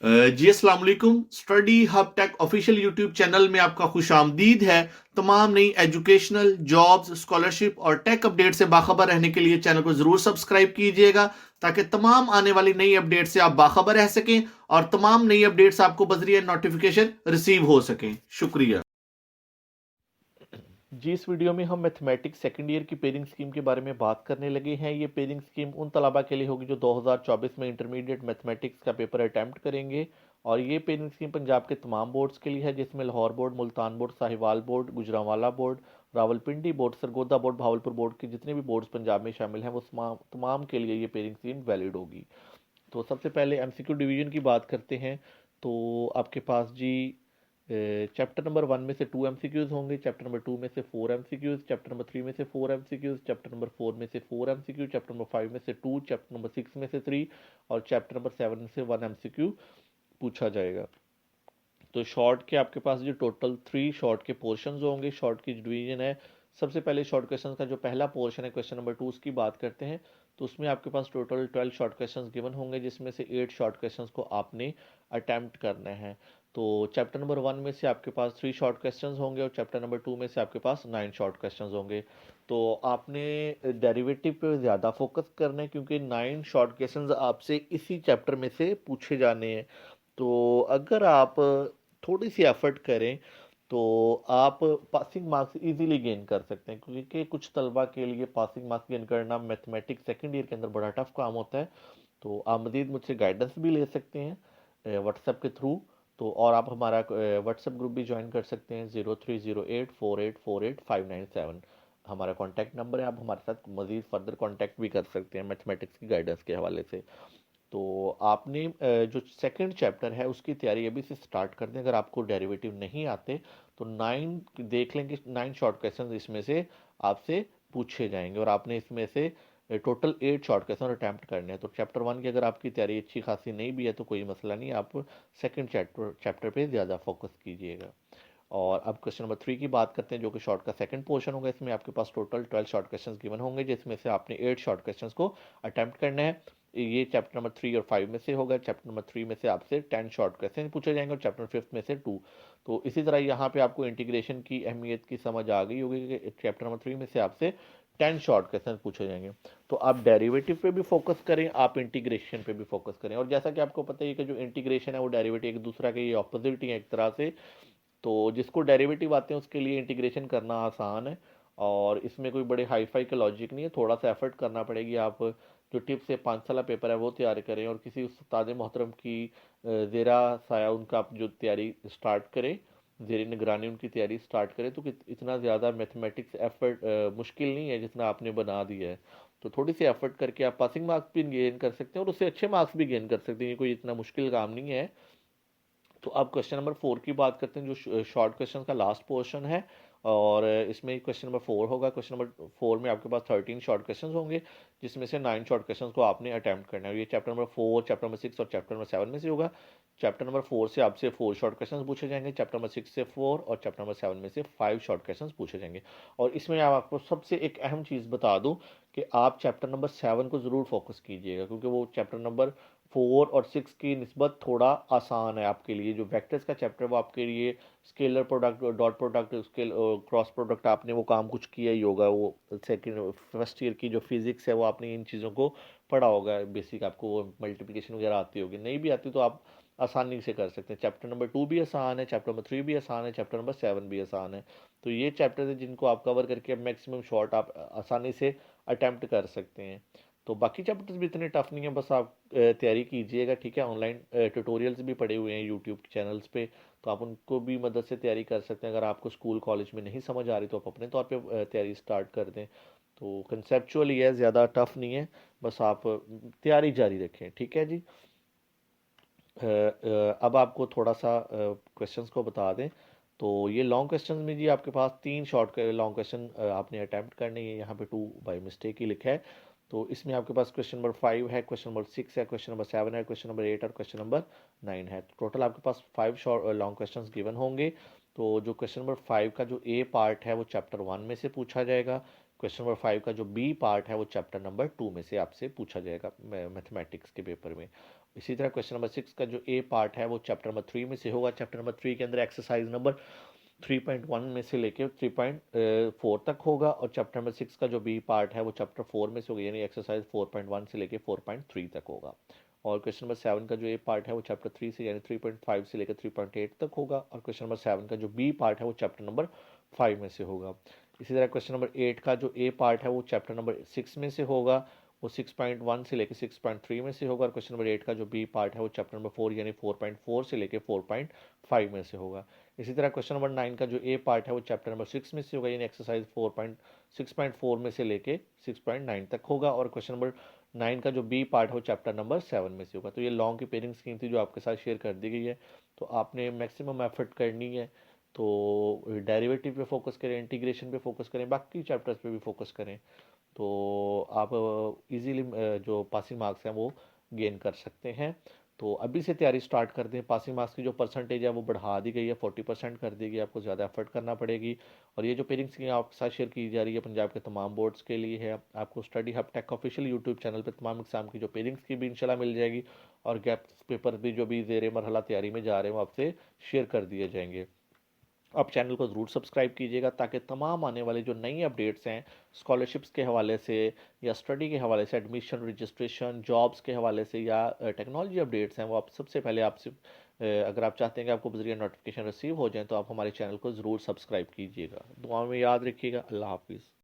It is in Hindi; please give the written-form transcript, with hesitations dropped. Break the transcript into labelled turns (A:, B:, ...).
A: जी अस्सलाम वालेकुम। Study hub tech official YouTube channel में आपका खुश आमदीद है। तमाम नई एजुकेशनल, जॉब्स, स्कॉलरशिप और टेक अपडेट से बाखबर रहने के लिए चैनल को जरूर सब्सक्राइब कीजिएगा, ताकि तमाम आने वाली नई अपडेट से आप बाखबर रह सकें और तमाम नई अपडेट्स आपको बजरिया नोटिफिकेशन रिसीव हो सकें। शुक्रिया।
B: जी इस वीडियो में हम मैथमेटिक्स सेकेंड ईयर की पेरिंग स्कीम के बारे में बात करने लगे हैं। ये पेरिंग स्कीम उन तलबा के लिए होगी जो 2024 में इंटरमीडिएट मैथमेटिक्स का पेपर अटैम्प्ट करेंगे, और ये पेरिंग स्कीम पंजाब के तमाम बोर्ड्स के लिए है, जिसमें Lahore board, Multan board, Sahiwal board, Gujranwala board, Rawalpindi board, Sargodha board, Bahawalpur board के जितने भी बोर्ड्स पंजाब में शामिल हैं वो तमाम के लिए ये पेरिंग स्कीम वैलिड होगी। तो सबसे पहले एमसीक्यू डिवीजन की बात करते हैं। तो आपके पास जी चैप्टर नंबर 1 में से 2 एमसीक्यूज होंगे, चैप्टर नंबर 2 में से 4 एमसीक्यूज, चैप्टर नंबर 3 में से 4 एमसीक्यूज, चैप्टर नंबर 4 में से 4 एमसीक्यू, चैप्टर नंबर 5 में से 2, चैप्टर नंबर 6 में से 3 और चैप्टर नंबर 7 में से 1 एमसीक्यू पूछा जाएगा। तो शॉर्ट के आपके पास जो टोटल 3 शॉर्ट के पोर्शंस होंगे, शॉर्ट की डिवीजन है। सबसे पहले शॉर्ट क्वेश्चन का जो पहला पोर्शन है, क्वेश्चन नंबर 2, उसकी बात करते हैं। तो उसमें आपके पास टोटल 12 शॉर्ट क्वेश्चंस गिवन होंगे, जिसमें से 8 शॉर्ट क्वेश्चंस को आपने अटेम्प्ट करना है। तो चैप्टर नंबर 1 में से आपके पास 3 शॉर्ट क्वेश्चंस होंगे और चैप्टर नंबर 2 में से आपके पास 9 शॉर्ट क्वेश्चंस होंगे। तो आपने डेरिवेटिव पे ज़्यादा फोकस करना है, क्योंकि 9 शॉर्ट क्वेश्चंस आपसे इसी चैप्टर में से पूछे जाने हैं। तो अगर आप थोड़ी सी एफर्ट करें तो आप पासिंग मार्क्स इजीली गेन कर सकते हैं, क्योंकि कुछ तलबा के लिए पासिंग मार्क्स गेन करना मैथमेटिक्स सेकंड ईयर के अंदर बड़ा टफ काम होता है। तो आप मज़ीद मुझसे गाइडेंस भी ले सकते हैं व्हाट्सएप के थ्रू। तो और आप हमारा व्हाट्सएप ग्रुप भी ज्वाइन कर सकते हैं, 03084848 597 हमारा कॉन्टैक्ट नंबर है। आप हमारे साथ मज़ीद फर्दर कॉन्टैक्ट भी कर सकते हैं मैथमेटिक्स की गाइडेंस के हवाले से। तो आपने जो सेकंड चैप्टर है उसकी तैयारी अभी से स्टार्ट कर दें। अगर आपको डेरिवेटिव नहीं आते तो 9 देख लेंगे, 9 शॉर्ट क्वेश्चन इसमें से आपसे पूछे जाएंगे, और आपने इसमें से टोटल 8 शॉर्ट क्वेश्चन अटैम्प्ट करने हैं। तो चैप्टर 1 की अगर आपकी तैयारी अच्छी खासी नहीं भी है तो कोई मसला नहीं, आप सेकंड चैप्टर पे ज़्यादा फोकस कीजिएगा। और अब क्वेश्चन नंबर 3 की बात करते हैं, जो कि शॉर्ट का सेकंड पोर्शन होगा। इसमें आपके पास टोटल 12 शॉर्ट क्वेश्चंस गिवन होंगे, जिसमें से आपने 8 शॉर्ट क्वेश्चंस को अटेम्प्ट करना है। ये चैप्टर नंबर 3 और 5 में से होगा। चैप्टर नंबर 3 में से आपसे 10 शॉर्ट क्वेश्चन पूछे जाएंगे और चैप्टर 5 में से 2। तो इसी तरह यहाँ पे आपको इंटीग्रेशन की अहमियत की समझ आ गई होगी कि चैप्टर नंबर 3 में से आपसे 10 शॉर्ट क्वेश्चन पूछे जाएंगे। तो आप डेरिवेटिव पे भी फोकस करें, आप इंटीग्रेशन पे भी फोकस करें। और जैसा कि आपको पता है कि जो इंटीग्रेशन है वो डेरिवेटिव एक दूसरा के ये ऑपोजिट ही है एक तरह से। तो जिसको डेरिवेटिव आते हैं उसके लिए इंटीग्रेशन करना आसान है, और इसमें कोई बड़े हाई फाई का लॉजिक नहीं है। थोड़ा सा एफर्ट करना पड़ेगी। आप जो टिप्स से 5 साल पेपर है वो तैयार करें, और किसी उस्ताद मोहतरम की ज़ेरा साया उनका आप जो तैयारी स्टार्ट करें, ज़ेर निगरानी उनकी तैयारी स्टार्ट करें, तो इतना ज़्यादा मैथमेटिक्स एफर्ट मुश्किल नहीं है जितना आपने बना दिया है। तो थोड़ी सी एफर्ट करके आप पासिंग मार्क्स भी गेन कर सकते हैं और उससे अच्छे मार्क्स भी गेन कर सकते हैं। ये कोई इतना मुश्किल काम नहीं है। तो अब क्वेश्चन नंबर 4 की बात करते हैं, जो शॉर्ट क्वेश्चन का लास्ट पोर्शन है। और इसमें क्वेश्चन नंबर 4 होगा। क्वेश्चन नंबर 4 में आपके पास 13 शॉर्ट क्वेश्चंस होंगे, जिसमें से 9 शॉर्ट क्वेश्चंस को आपने अटैम्प्ट करना है। ये चैप्टर नंबर 4, चैप्टर नंबर 6 और चैप्टर नंबर 7 में से होगा। चैप्टर नंबर 4 से आपसे 4 शॉर्ट क्वेश्चंस पूछे जाएंगे, चैप्टर नंबर 6 से 4 और चैप्टर नंबर 7 में से 5 शॉर्ट क्वेश्चंस पूछे जाएंगे। और इसमें आपको सबसे एक अहम चीज़ बता दूं कि आप चैप्टर नंबर 7 को ज़रूर फोकस कीजिएगा, क्योंकि वो चैप्टर नंबर 4 और 6 की निस्बत थोड़ा आसान है आपके लिए। जो वेक्टर्स का चैप्टर है वो आपके लिए scalar product, dot product, scale cross product, आपने वो काम कुछ किया ही होगा। वो सेकंड फर्स्ट ईयर की जो फिजिक्स है वो आपने इन चीज़ों को पढ़ा होगा बेसिक, आपको मल्टीप्लिकेशन वगैरह आती होगी। नहीं भी आती तो आप आसानी से कर सकते हैं। चैप्टर नंबर 2 भी आसान है, चैप्टर नंबर 3 भी आसान है, चैप्टर नंबर 7 भी आसान है। तो ये चैप्टर है जिनको आप कवर करके मैक्सिमम शॉर्ट आप आसानी से अटैम्प्ट कर सकते हैं। तो बाकी चैप्टर्स भी इतने टफ नहीं है, बस आप तैयारी कीजिएगा, ठीक है। ऑनलाइन ट्यूटोरियल्स भी पड़े हुए हैं यूट्यूब चैनल्स पे, तो आप उनको भी मदद से तैयारी कर सकते हैं। अगर आपको स्कूल कॉलेज में नहीं समझ आ रही तो आप अपने तौर पे तैयारी स्टार्ट कर दें। तो कंसेप्चुअल ही है, ज़्यादा टफ नहीं है, बस आप तैयारी जारी रखें, ठीक है जी। अब आपको थोड़ा सा क्वेश्चंस को बता दें। तो ये लॉन्ग क्वेश्चंस में जी आपके पास 3 शॉर्ट लॉन्ग क्वेश्चन आपने अटैम्प्ट करने हैं। यहाँ पे 2 बाई मिस्टेक ही लिखा है। तो इसमें आपके पास क्वेश्चन नंबर 5 है, क्वेश्चन नंबर 6 है, क्वेश्चन नंबर 7 है, क्वेश्चन नंबर 8 और क्वेश्चन नंबर 9 है। तो टोटल आपके पास 5 शॉर्ट लॉन्ग क्वेश्चन गिवन होंगे। तो जो क्वेश्चन नंबर 5 का जो ए पार्ट है वो चैप्टर 1 में से पूछा जाएगा। क्वेश्चन नंबर 5 का जो बी पार्ट है वो चैप्टर नंबर 2 में से आपसे पूछा जाएगा मैथमेटिक्स के पेपर में। इसी तरह क्वेश्चन नंबर 6 का जो ए पार्ट है वो चैप्टर नंबर 3 में से होगा। चैप्टर नंबर 3 के अंदर एक्सरसाइज नंबर 3.1 में से लेके 3.4 तक होगा, और चैप्टर नंबर 6 का जो बी पार्ट है वो चैप्टर 4 में से होगा, यानी एक्सरसाइज 4.1 से लेके 4.3 तक होगा। और क्वेश्चन नंबर 7 का जो ए पार्ट है वो चैप्टर 3 से यानी 3.5 से लेकर 3.8 तक होगा, और क्वेश्चन नंबर 7 का जो बी पार्ट है वो चैप्टर नंबर 5 में से होगा। इसी तरह क्वेश्चन नंबर 8 का जो ए पार्ट है वो चैप्टर नंबर 6 में से होगा, वो 6.1 से लेकर 6.3 में से होगा, और क्वेश्चन नंबर 8 का जो बी पार्ट है वो चैप्टर नंबर 4 यानी 4.4 से लेकर 4.5 में से होगा। इसी तरह क्वेश्चन नंबर 9 का जो ए पार्ट है वो चैप्टर नंबर 6 में से होगा, यानी एक्सरसाइज 6.4 में से लेके 6.9 तक होगा, और क्वेश्चन नंबर 9 का जो बी पार्ट है वो चैप्टर नंबर 7 में से होगा। तो ये लॉन्ग की पेयरिंग स्कीम थी जो आपके साथ शेयर कर दी गई है। तो आपने मैक्सिमम एफर्ट करनी है, तो डेरिवेटिव पे फोकस करें, इंटीग्रेशन पे फोकस करें, बाकी चैप्टर्स पे भी फोकस करें, तो आप इजीली जो पासिंग मार्क्स हैं वो गेन कर सकते हैं। तो अभी से तैयारी स्टार्ट कर दें। पासिंग मार्क्स की जो परसेंटेज है वो बढ़ा दी गई है, 40% कर दी गई, आपको ज़्यादा एफर्ट करना पड़ेगी। और ये जो पेयरिंग स्कीम आपके साथ शेयर की जा रही है पंजाब के तमाम बोर्ड्स के लिए है। आपको study hub tech official YouTube channel पर तमाम एग्जाम की जो पेयरिंग्स की भी इंशाल्लाह मिल जाएगी, और गैप पेपर भी जो भी ज़ेर मरहला तैयारी में जा रहे हैं वो आपसे शेयर कर दिए जाएंगे। आप चैनल को ज़रूर सब्सक्राइब कीजिएगा, ताकि तमाम आने वाले जो नई अपडेट्स हैं स्कॉलरशिप्स के हवाले से या स्टडी के हवाले से, एडमिशन, रजिस्ट्रेशन, जॉब्स के हवाले से या टेक्नोलॉजी अपडेट्स हैं, वो आप सबसे पहले आपसे अगर आप चाहते हैं कि आपको बजरिया नोटिफिकेशन रिसीव हो जाए, तो आप हमारे चैनल को ज़रूर सब्सक्राइब कीजिएगा। दुआ में याद रखिएगा। अल्लाह हाफिज़।